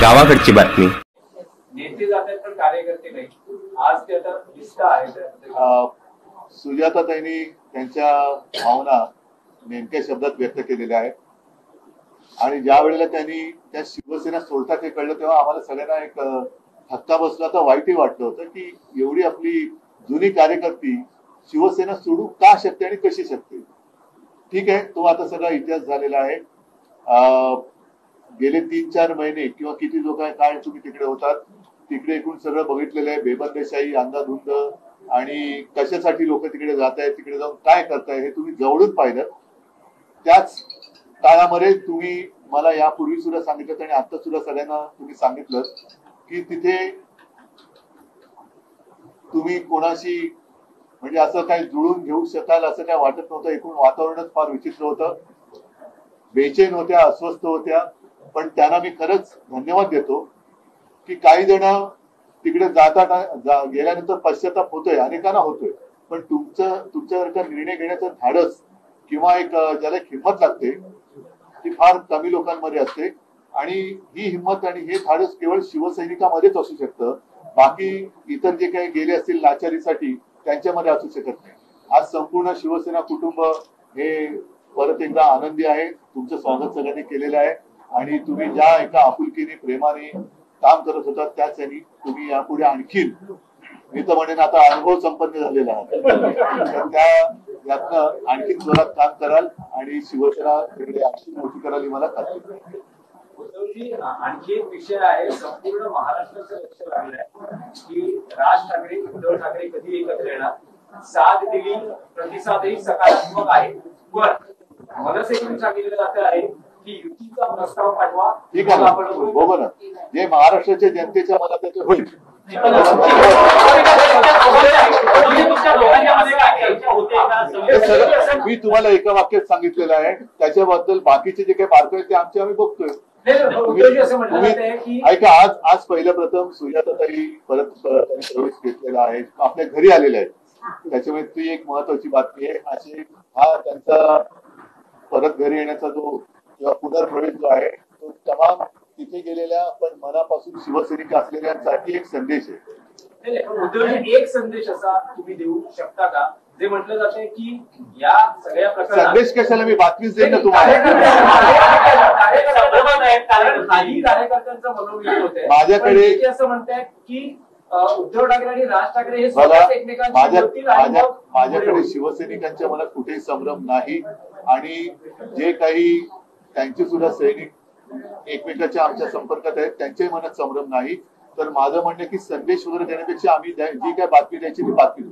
गावाकडची बातमी. नेते जातात पण कार्यकर्ते नाही. आज ते आता दिसत आहेत. सुजाताताईंनी त्यांच्या भावना नेमक्या शब्दात व्यक्त केलेल्या आहेत आणि ज्या वेळेला त्यांनी त्या शिवसेना सोडतात हे कळलं तेव्हा आम्हाला सगळ्यांना एक धक्का बसला तर वाईटही वाटलं होतं की एवढी आपली जुनी कार्यकर्ती शिवसेना सोडू का शकते आणि कशी शकते. ठीक आहे, तो आता सगळा इतिहास झालेला आहे. गेले 3-4 महिने किंवा किती जो काय तुम्ही तिकडे होतात तिकडे एकूण सगळं बघितलेलं आहे. बेबंदेशाही, अंधाधुंद आणि कशासाठी लोक तिकडे जात आहेत, तिकडे जाऊन काय करताय हे तुम्ही जवळून पाहिलं. त्याच काळामध्ये तुम्ही मला यापूर्वी सुद्धा सांगितलं आणि आता सुद्धा सगळ्यांना तुम्ही सांगितलं की तिथे तुम्ही कोणाशी म्हणजे असं काही जुळून घेऊ शकाल असं काय वाटत नव्हतं. एकूण वातावरणच फार विचित्र होतं. बेचैन होत्या, अस्वस्थ होत्या. पण त्यांना मी खरंच धन्यवाद देतो की काही जण तिकडे गेल्यानंतर पश्चाताप होतोय, अनेकांना होतोय. पण तुमच्यासारखा निर्णय घेण्याचं धाडस किंवा एक ज्याला हिंमत लागते ती फार कमी लोकांमध्ये असते आणि ही हिंमत आणि हे धाडस केवळ शिवसैनिकामध्येच असू शकतं. बाकी इतर जे काही गेले असतील लाचारीसाठी त्यांच्यामध्ये असू शकत नाही. आज संपूर्ण शिवसेना कुटुंब हे परत एकदा आनंदी आहे. तुमचं स्वागत सगळ्यांनी केलेलं आहे आणि तुम्ही ज्या एका आपुलकीने प्रेमाने काम करत होता त्याच यांनी तुम्ही यापुढे आणखीन मी तर म्हणेन आता अनुभव संपन्न झालेला आहे तर त्या यातनं आणखीन जोरात काम कराल आणि शिवसेना तिकडे आणखी मोठी कराल ही मला खात्री आहे. उद्धवजी, आणखी एक विषय आहे. संपूर्ण महाराष्ट्राचं लक्ष लागलंय की राज ठाकरे उद्धव ठाकरे कधी एकत्र येणार. साथ दिली, प्रतिसादही सकारात्मक आहे. पण मनसेकडून सांगितलं जात आहे की युतीचा प्रस्ताव पाठवा. ठीक आहे ना, बरोबर ना. जे महाराष्ट्राच्या जनतेच्या मनात त्याचे होईल. मी तुम्हाला एका वाक्यात सांगितलेलं आहे. त्याच्याबद्दल बाकीचे जे काही बारकावे ते आम्ही बघतोय. ऐका, आज पहिल्या प्रथम सुजाताताई परत प्रवेश घेतलेला आहे, आपल्या घरी आलेल्या आहेत. त्याच्यामुळे ती एक महत्वाची बातमी आहे. असे हा त्यांचा परत घरी येण्याचा जो किंवा पुनर्प्रवेश जो आहे तो तमाम तिथे गेलेल्या पण मनापासून शिवसैनिक असलेल्यांसाठी एक संदेश आहे. उद्धवजी, एक संदेश असा तुम्ही देऊ शकता का जे म्हटलं जाते की या सगळ्या प्रकारात संदेश कशाला, मी बातमीच देईन ना तुम्हाला. कार्यकर्त्यांचा मनोविरोध होते. माझ्याकडे असं म्हणताय की उद्धव ठाकरे आणि राज ठाकरे हे माझ्याकडे शिवसैनिकांच्या मनात कुठेही संभ्रम नाही आणि जे काही त्यांचे सुद्धा सैनिक एकमेकांच्या आमच्या संपर्कात आहेत त्यांच्याही मनात संभ्रम नाही. तर माझं म्हणणं की संदेश वगैरे देण्यापेक्षा आम्ही जी काय बातमी द्यायची ती बातमी